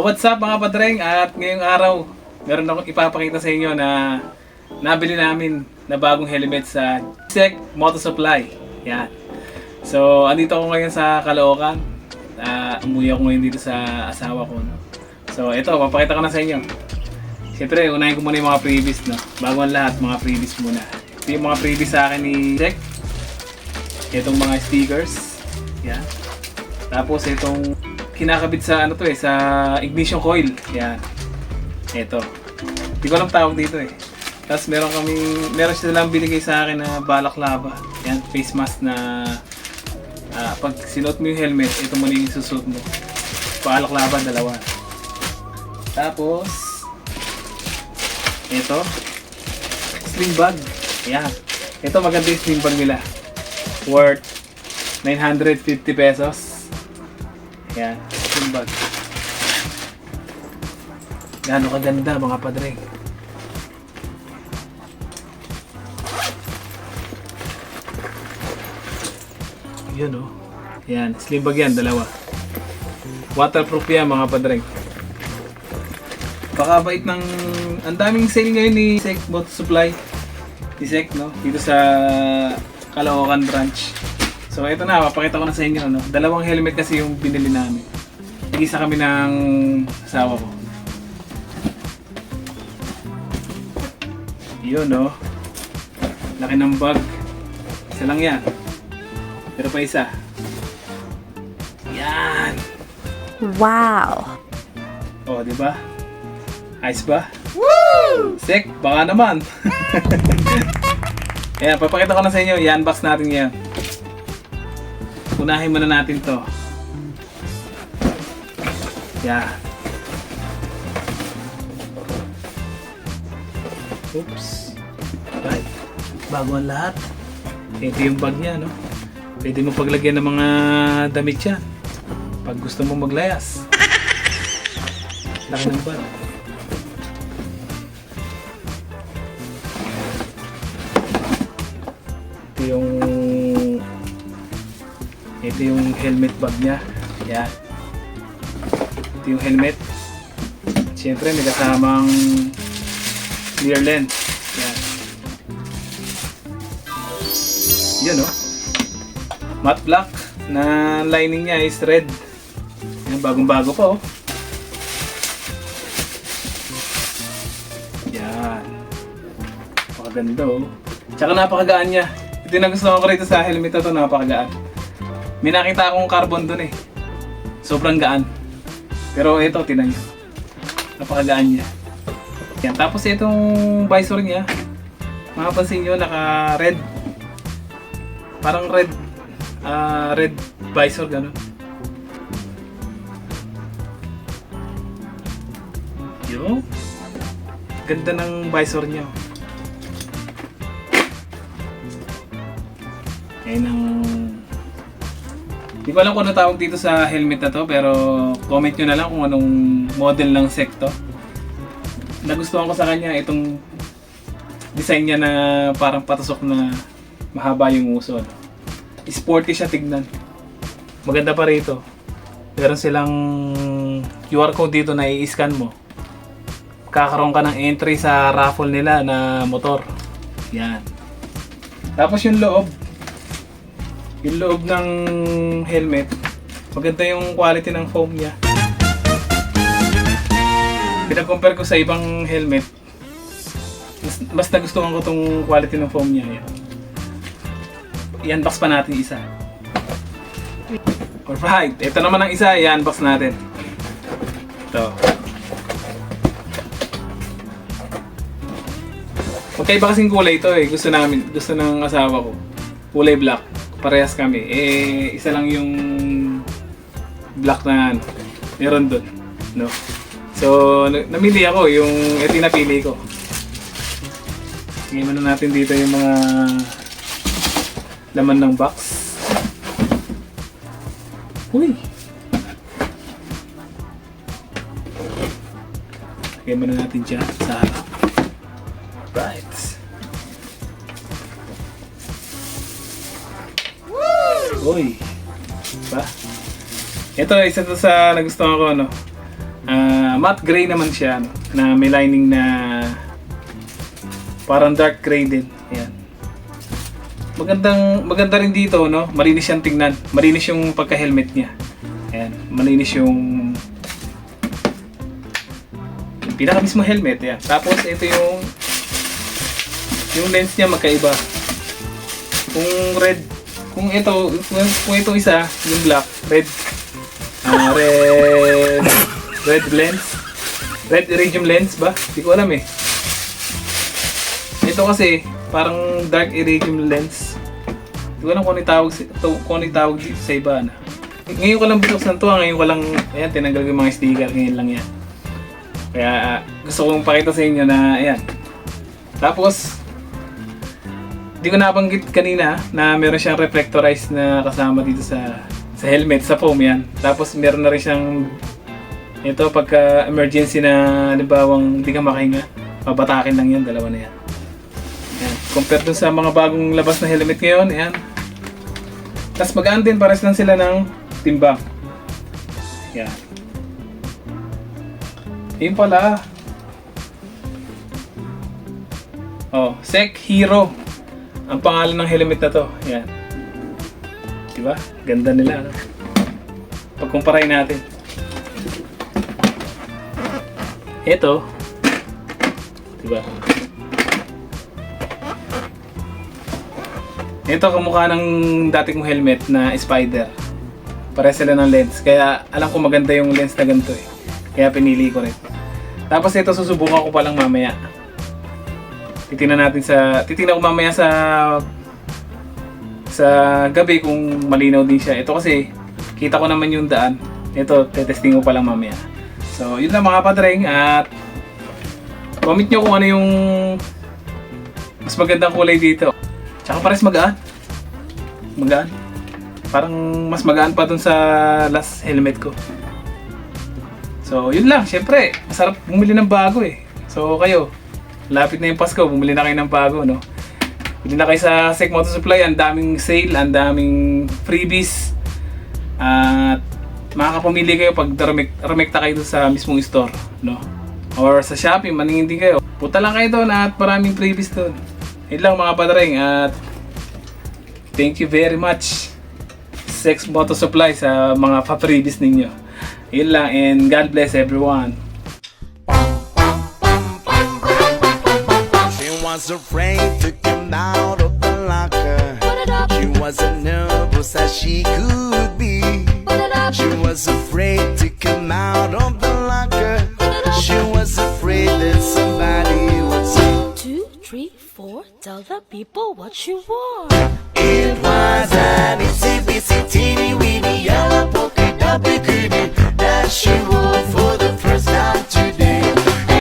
So what's up mga padreng, at ngayong araw meron akong ipapakita sa inyo na nabili namin na bagong helmet sa Sec Moto Supply. Yan. So andito ako ngayon sa Caloocan. Umuwi ako ngayon dito sa asawa ko, no? So ito, papakita ko na sa inyo. Siyempre, unahin ko muna yung mga previous, no? Bago ang lahat, mga previous muna. Ito yung mga previous sa akin ni Sec. Itong mga stickers. Yan. Tapos itong kinakabit sa ano to sa ignition coil. Yan. Ito. Hindi ko alam tawag dito eh. Tapos meron silang binigay sa akin na balaklava. Yan, face mask na pag sinuot mo yung helmet, ito muna yung susuot mo. Balaklava, dalawa. Tapos ito, sling bag. Yan. Ito maganda yung sling bag nila. Worth 950 pesos. Yan, sling bag. Gaano kaganda mga padre. Yan oh. Yan, sling bag yan, dalawa. Waterproof yan mga padre. Pakabait ng... Ang daming sale ngayon ni Sec Moto Supply. Ni Sec, no? Dito sa Caloocan branch. So ito na, papakita ko na sa inyo, no? Dalawang helmet kasi yung binili namin. Nag-isa kami ng asawa ko. Yun, no? Laki ng bag. Isa lang yan. Pero pa isa. Yan! Wow! O, di ba? Ayos ba? Woo! Sec, baka naman. Ayan, papakita ko na sa inyo. I-unbox natin yan. Unahin muna natin to. Yan. Oops. Right. Bago ang lahat. Ito yung bag niya, no? Pwede mo paglagyan ng mga damit yan. Pag gusto mo maglayas. Laki ng bag. Ito yung helmet bag niya. Yan. Ito yung helmet. Siyempre may kasamang clear lens. Yan. Yun oh. Matte black na lining niya is red. Yan, bagong-bago pa oh. Yan. Napakaganda oh. Tsaka napakagaan niya. Ito yung nagustuhan ko rito sa helmet na to, napakagaan. May nakita akong carbon dun eh. Sobrang gaan. Pero ito, tinan nyo. Napakagaan niya. Yan. Tapos itong visor niya, makapansin nyo, naka-red. Parang red. Red visor, gano'n. Yo. Ganda ng visor niya. Ayan ang... Hindi ko alam kung ano tawag dito sa helmet na to, pero comment nyo na lang kung anong model ng Sec to. Nagustuhan ko sa kanya itong design niya na parang patusok na mahaba yung uso. Sporty siya tignan. Maganda pa rito. Meron silang QR code dito na i-scan mo. Kakaroon ka ng entry sa raffle nila na motor. Yan. Tapos yung loob. Yung loob ng helmet, maganda yung quality ng foam niya. Pinag-compare ko sa ibang helmet, mas nagustuhan ko tong quality ng foam niya. I-unbox pa natin isa. Alright, ito naman ang isa, i-unbox natin. Ito. Magkaiba kasing kulay ito eh. Gusto ng asawa ko. Kulay black. Parehas kami. Eh, isa lang yung black na meron doon, no? So, namili ako yung ito yung napili ko. Ngayon muna natin dito yung mga laman ng box. Uy! Ngayon muna natin dyan sa harap. Right. Uy! Ba? Ito, isa to sa nagustuhan ko, no? Matte gray naman siya, no? Na may lining na parang dark gray din. Ayan. Maganda rin dito, no? Malinis siyang tingnan. Malinis yung pagka-helmet niya. Ayan, malinis yung pinaka mismo helmet. Ayan. Tapos ito yung lens niya magkaiba. Kung ito isa, yung black, red lens. Red iridium lens ba? Hindi ko alam eh. Ito kasi parang dark iridium lens. Hindi ko alam kung ano tawag dito sa iba na. Ngayon ko lang binuksan to, ngayon ko lang, ayan, tinanggal ko yung mga sticker, ngayon lang yan. Kaya gusto kong pakita sa inyo na, ayan. Tapos, di ko nabanggit kanina na meron siyang reflectorized na kasama dito sa helmet, sa foam yan. Tapos meron na rin siyang, ito pagka emergency na halibawang hindi ka makahinga, mabatakin lang yan, dalawa na yan. Ayan. Compared dun sa mga bagong labas na helmet ngayon, ayan. Tapos magaan din, pares lang sila ng timbang. Ayan. Yun pala. Oh, Sec Hero ang pangalan ng helmet na to. Ayan. Diba? Ganda nila, ano? Pagkumparahin natin. Ito. Diba? Ito kamukha ng dati kong helmet na Spider. Pares sila ng lens. Kaya alam ko maganda yung lens na ganito eh. Kaya pinili ko rin. Tapos ito susubukan ko pa lang mamaya. Titingnan ko mamaya sa gabi kung malinaw din siya. Ito kasi kita ko naman yung daan. Ito tetesting ko pa lang mamaya. So yun lang mga padreng, at comment nyo kung ano yung mas magandang kulay dito. Tsaka pares magaan. Magaan. Parang mas magaan pa dun sa last helmet ko. So yun lang, syempre masarap bumili ng bago eh. So kayo, lapit na yung Pasko, bumili na kayo ng bago, no? Bili na kayo sa Sec Moto Supply, ang daming sale, ang daming freebies. At makakapamili kayo pag rumekta kayo sa mismong store, no? Or sa Shopee, maningin din kayo. Punta lang kayo doon at maraming freebies doon. Yun lang mga padreng, at thank you very much Sec Moto Supply sa mga pa-freebies ninyo. Yun lang, and God bless everyone. She was afraid to come out of the locker. She wasn't nervous as she could be. She was afraid to come out of the locker. She was afraid that somebody would say 2, 3, 4, tell the people what you want. it was an itsy bitsy teeny weeny